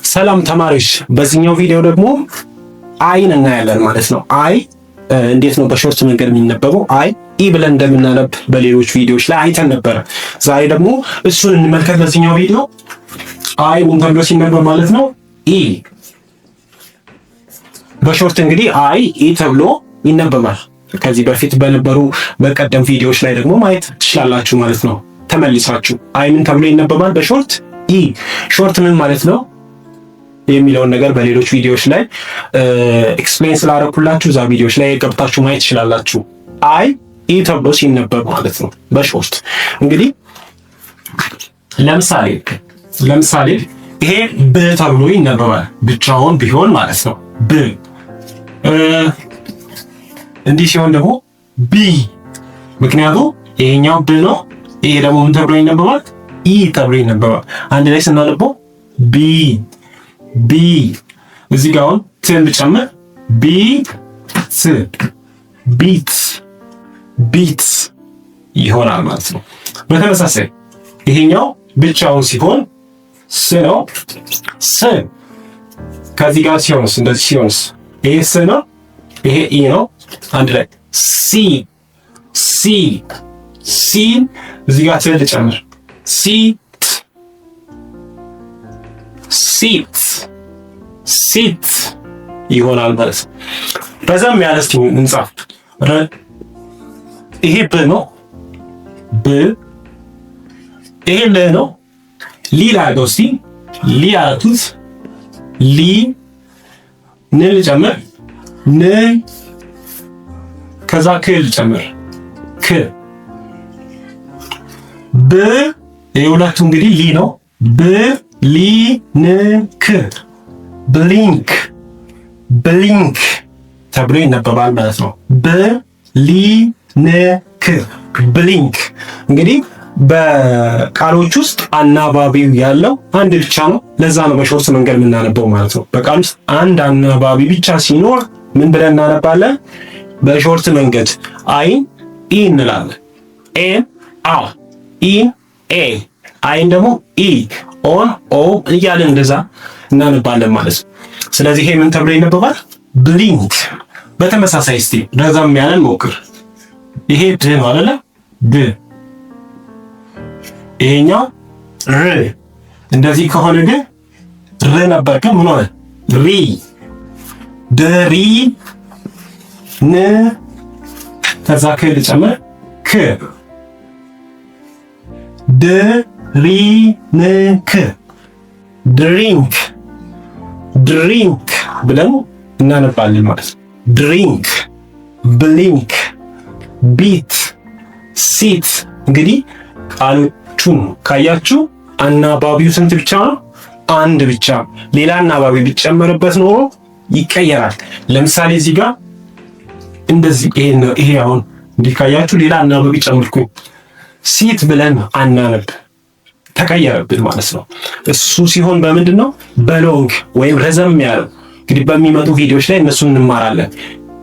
ሰላም ተማሪዎች፣ በዚህኛው ቪዲዮ ደግሞ አይን እናያለን ማለት ነው። አይ እንዴት ነው በሾርት መንገድ የሚነበበው? አይ ኢ ብለን እንደምናነብ በሌሎች ቪዲዮዎች ላይ አይተን ነበረ። ዛሬ ደግሞ እሱን እንመልከት። በዚህኛው ቪዲዮ አይ ምን ተብሎ ሲነበብ ማለት ነው? ኢ። በሾርት እንግዲህ አይ ኢ ተብሎ ይነበባል። ከዚህ በፊት በነበሩ በቀደም ቪዲዮዎች ላይ ደግሞ ማየት ትችላላችሁ ማለት ነው። ተመልሳችሁ አይ ምን ተብሎ ይነበባል በሾርት? ኢ። ሾርት ምን ማለት ነው የሚለውን ነገር በሌሎች ቪዲዮዎች ላይ ኤክስፕሌን ስላደረኩላችሁ እዛ ቪዲዮዎች ላይ ገብታችሁ ማየት ትችላላችሁ። አይ ኢ ተብሎ ሲነበብ ማለት ነው በሾርት። እንግዲህ ለምሳሌ ይሄ ብ ተብሎ ይነበባል ብቻውን ቢሆን ማለት ነው። ብ። እንዲህ ሲሆን ደግሞ ቢ፣ ምክንያቱም ይሄኛው ብ ነው። ይሄ ደግሞ ምን ተብሎ ይነበባል? ኢ ተብሎ ይነበባል። አንድ ላይ ስናነበው ቢ ቢ። እዚህ ጋር አሁን ትን ብጨምር ቢት ቢት ይሆናል ማለት ነው። በተመሳሳይ ይሄኛው ብቻውን ሲሆን ስ ነው። ስ ከዚህ ጋር ሲሆንስ እንደዚህ ሲሆንስ ይሄ ስ ነው፣ ይሄ ኢ ነው። አንድ ላይ ሲ እዚህ ጋር ትን ልጨምር ሲት ይሆናል ማለት ነው። በዛም ያለ እስቲ እንጻፍ። ይሄ ብ ነው፣ ብ። ይሄ ለ ነው፣ ሊ ላድርገው እስቲ። ሊ አልኩት፣ ሊ። ን ልጨምር፣ ን። ከዛ ክ ልጨምር፣ ክ። ብ። ይሄ ሁለቱ እንግዲህ ሊ ነው፣ ብ ሊ ን ክ። ብሊንክ ተብሎ ይነበባል ማለት ነው። ብ ሊ ን ክ ብሊንክ። እንግዲህ በቃሎች ውስጥ አናባቢው ያለው አንድ ብቻ ነው። ለዛ ነው በሾርት መንገድ የምናነበው ማለት ነው። በቃል ውስጥ አንድ አናባቢ ብቻ ሲኖር ምን ብለን እናነባለን? በሾርት መንገድ አይን ኢ እንላለን። ኤን አ፣ ኢን ኤ፣ አይን ደግሞ ኢ፣ ኦን ኦ እያለን እንደዛ እናነባለን ማለት ነው። ስለዚህ ይሄ ምን ተብሎ ይነበባል? ብሊንክ። በተመሳሳይ እስቲ ረዘም ያለን ሞክር። ይሄ ድ ነው አይደለ? ድ። ይሄኛው ር። እንደዚህ ከሆነ ግን ር ነበር፣ ግን ምን ሆነ? ሪ። ድሪ ን። ከዛ ክ ልጨምር፣ ክ። ድሪንክ ድሪንክ ብለን እናነባለን ማለት ነው። ድሪንክ፣ ብሊንክ፣ ቢት፣ ሲት። እንግዲህ ቃሎቹን ካያችሁ አናባቢው ስንት ብቻ ነው? አንድ ብቻ። ሌላ አናባቢ ቢጨመርበት ኖሮ ይቀየራል። ለምሳሌ እዚህ ጋር እንደዚህ ይሄ አሁን እንዲህ ካያችሁ ሌላ አናባቢ ጨምርኩኝ፣ ሲት ብለን አናነብ፣ ተቀየረብን ማለት ነው። እሱ ሲሆን በምንድን ነው? በሎንግ ወይም ረዘም ያለው። እንግዲህ በሚመጡ ቪዲዮዎች ላይ እነሱን እንማራለን።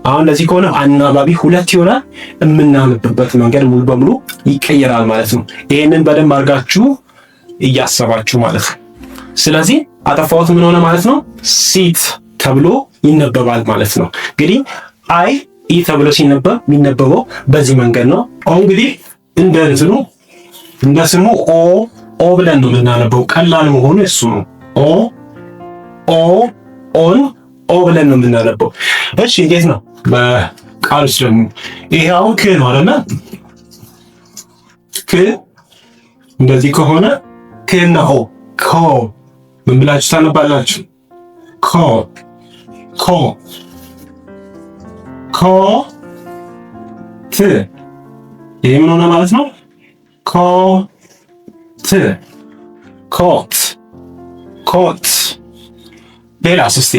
አሁን ለዚህ ከሆነ አናባቢ ሁለት ይሆናል፣ የምናነብበት መንገድ ሙሉ በሙሉ ይቀየራል ማለት ነው። ይሄንን በደንብ አድርጋችሁ እያሰባችሁ ማለት ነው። ስለዚህ አጠፋሁት ምን ሆነ ማለት ነው? ሲት ተብሎ ይነበባል ማለት ነው። እንግዲህ አይ ኢ ተብሎ ሲነበብ የሚነበበው በዚህ መንገድ ነው። አሁን እንግዲህ እንደ ስሙ ኦ ብለን ነው የምናነበው። ቀላል መሆኑ እሱ ነው። ኦ ብለን ነው የምናነበው። እሺ እንዴት ነው በቃል ውስጥ ደግሞ? ይሄ አሁን ክ ነው አይደል? ክ እንደዚህ ከሆነ ክና ኦ ኮ ምን ብላችሁ ታነባላችሁ? ኮ ት። ይሄ ምን ሆነ ማለት ነው? ኮት። ሌላስ እስቲ?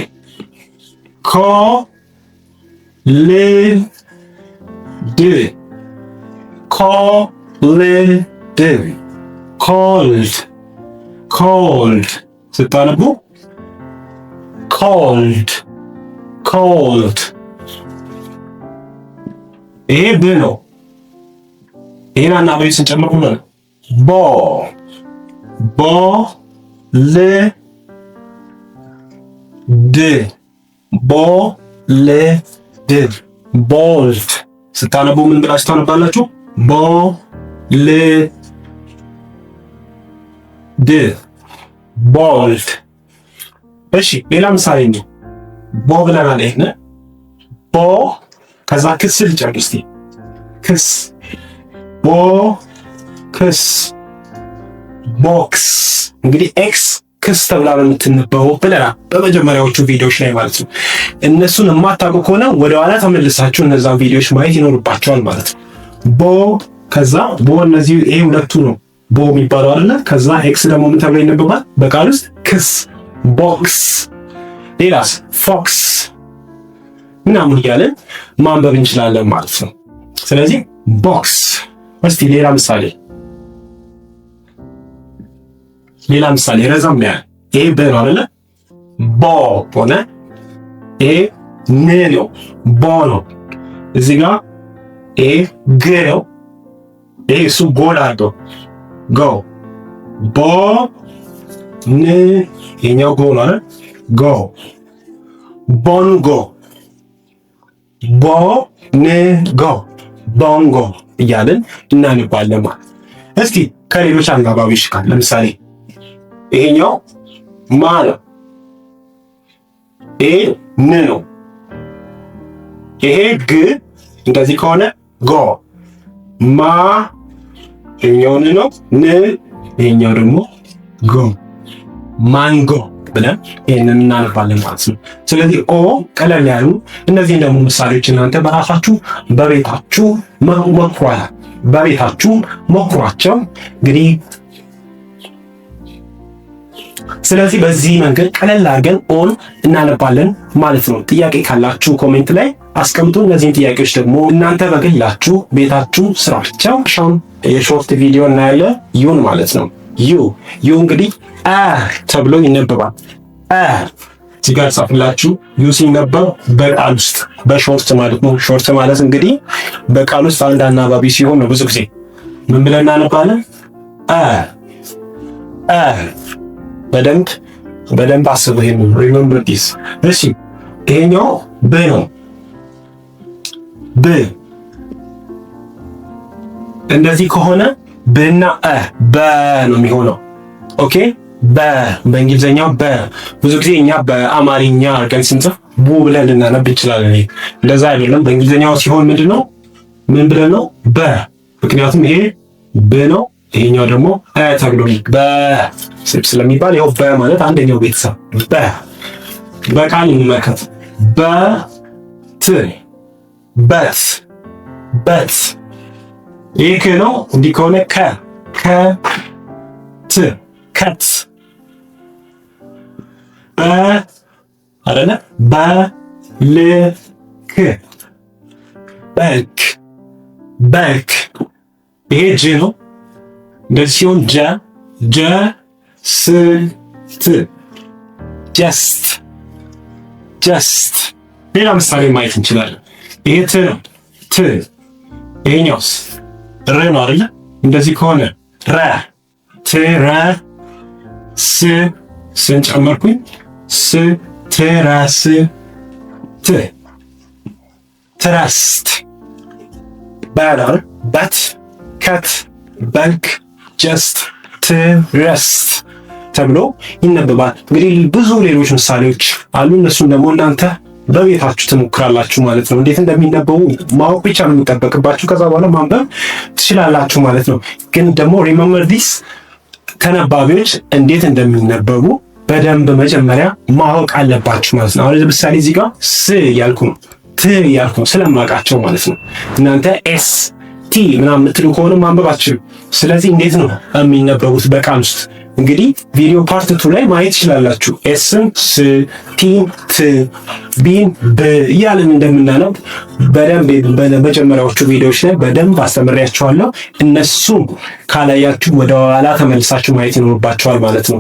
ኮልድ ስታነቡ ኮልድ። ይሄ ብ ነው። ይሄን አናባቢ ስንጨምር ሆነ ቦ ል ቦልድ ቦልድ። ስታነቡ ምን ብላችሁ ታነባላችሁ? ቦልድ። እሺ ሌላ ምሳሌ ነው። ቦ ብለናል። ይሄን ቦ ከዛ ክስ ልጨርስ እስቲ። ክስ ክስ ቦክስ። እንግዲህ ኤክስ ክስ ተብላ የምትነበበው ብለናል በመጀመሪያዎቹ ቪዲዮዎች ላይ ማለት ነው። እነሱን የማታውቁ ከሆነ ወደኋላ ተመልሳችሁ እነዛን ቪዲዮዎች ማየት ይኖርባቸዋል ማለት ነው። ቦ ከዛ ቦ፣ እነዚህ ይሄ ሁለቱ ነው ቦ የሚባለው አይደለ? ከዛ ኤክስ ደግሞ ምን ተብሎ ይነበባል በቃል ውስጥ? ክስ ቦክስ። ሌላስ? ፎክስ ምናምን እያለን ማንበብ እንችላለን ማለት ነው። ስለዚህ ቦክስ። እስቲ ሌላ ምሳሌ ረዘም ያለ ይሄ በ ነው አይደለ? ቦ ሆነ። ይሄ ን ነው ቦ ነው። እዚህ ጋር ይሄ ግ ነው። ይሄ እሱ ጎል አድርገው ጎ ቦ ን የኛው ጎ ነው አይደል? ጎ ቦንጎ ቦንጎ ቦንጎ እያልን እናነባለን ማለት። እስኪ ከሌሎች አናባቢዎች ጋር ለምሳሌ ይሄኛው ማ ነው፣ ይሄ ን ነው፣ ይሄ ግ እንደዚህ ከሆነ ጎ ማ ይሄኛው ን ነው፣ ን ይሄኛው ደግሞ ጎ ማንጎ ብለን ይሄንን እናነባለን ማለት ነው። ስለዚህ ኦ ቀለል ያሉ እነዚህን ደግሞ ምሳሌዎች እናንተ በራሳችሁ በቤታችሁ ሞክሯቸው እንግዲህ። ስለዚህ በዚህ መንገድ ቀለል አድርገን ኦን እናነባለን ማለት ነው። ጥያቄ ካላችሁ ኮሜንት ላይ አስቀምጡ። እነዚህን ጥያቄዎች ደግሞ እናንተ በግላችሁ ቤታችሁ ስራቸው። የሾርት ቪዲዮ እናያለን። ዩን ማለት ነው። ዩ እንግዲህ ተብሎ ይነበባል። ሲጋር ጻፍላችሁ። ዩ ሲነበብ በቃል ውስጥ በሾርት ማለት ነው። ሾርት ማለት እንግዲህ በቃል ውስጥ አንድ አናባቢ ሲሆን ነው። ብዙ ጊዜ ምን ብለን እናነባለን? በደንብ አስቡ። ይሄን ሪሜምበር ዲስ። እሺ ይሄኛው ብ ነው። ብ እንደዚህ ከሆነ ብና በ ነው የሚሆነው። ኦኬ በእንግሊዝኛው ብዙ ጊዜ እኛ በአማርኛ አድርገን ስንጽፍ ቡ ብለን ልናነብ እንችላለን። እንደዛ አይደለም። በእንግሊዝኛው ሲሆን ምንድነው? ምን ብለን ነው? በ። ምክንያቱም ይሄ ብ ነው፣ ይሄኛው ደግሞ ተብሎ ስለሚባል ይኸው በ ማለት አንደኛው ቤተሰብ በቃል እንመልከት። በት ይሄ ከ ነው። እንዲህ ከሆነ ከት አይደለ? በልክ ይሄ ጅ ነው። እንደዚህ ሲሆን ጀስት። ሌላ ምሳሌ ማየት እንችላለን። ይሄ ት ነው። ይሄኛውስ ረ ነው አይደለ? እንደዚህ ከሆነ ስን ጨመርኩኝ ትረስት በት ከት በልክ ጀስት ትረስት ተብሎ ይነበባል። እንግዲህ ብዙ ሌሎች ምሳሌዎች አሉ። እነሱን ደግሞ እናንተ በቤታችሁ ትሞክራላችሁ ማለት ነው። እንዴት እንደሚነበቡ ማወቅ ብቻ ነው የሚጠበቅባችሁ። ከዛ በኋላ ማንበብ ትችላላችሁ ማለት ነው። ግን ደግሞ ሪሜምበር ዲስ ተነባቢዎች እንዴት እንደሚነበቡ በደንብ መጀመሪያ ማወቅ አለባችሁ ማለት ነው። አሁን ለምሳሌ እዚህ ጋር ስ ያልኩ ነው፣ ት ያልኩ ነው ስለማውቃቸው ማለት ነው። እናንተ ኤስ ቲ ምናምን የምትሉ ከሆነ ማንበብ አትችሉም። ስለዚህ እንዴት ነው የሚነበቡት በቃል ውስጥ? እንግዲህ ቪዲዮ ፓርት 2 ላይ ማየት ትችላላችሁ። ኤስን ስ፣ ቲን ት፣ ቢን ብ እያልን እንደምናነብ በደንብ በመጀመሪያዎቹ ቪዲዮዎች ላይ በደንብ አስተምሬያችኋለሁ። እነሱም ካላያችሁ ወደ ኋላ ተመልሳችሁ ማየት ይኖርባችኋል ማለት ነው።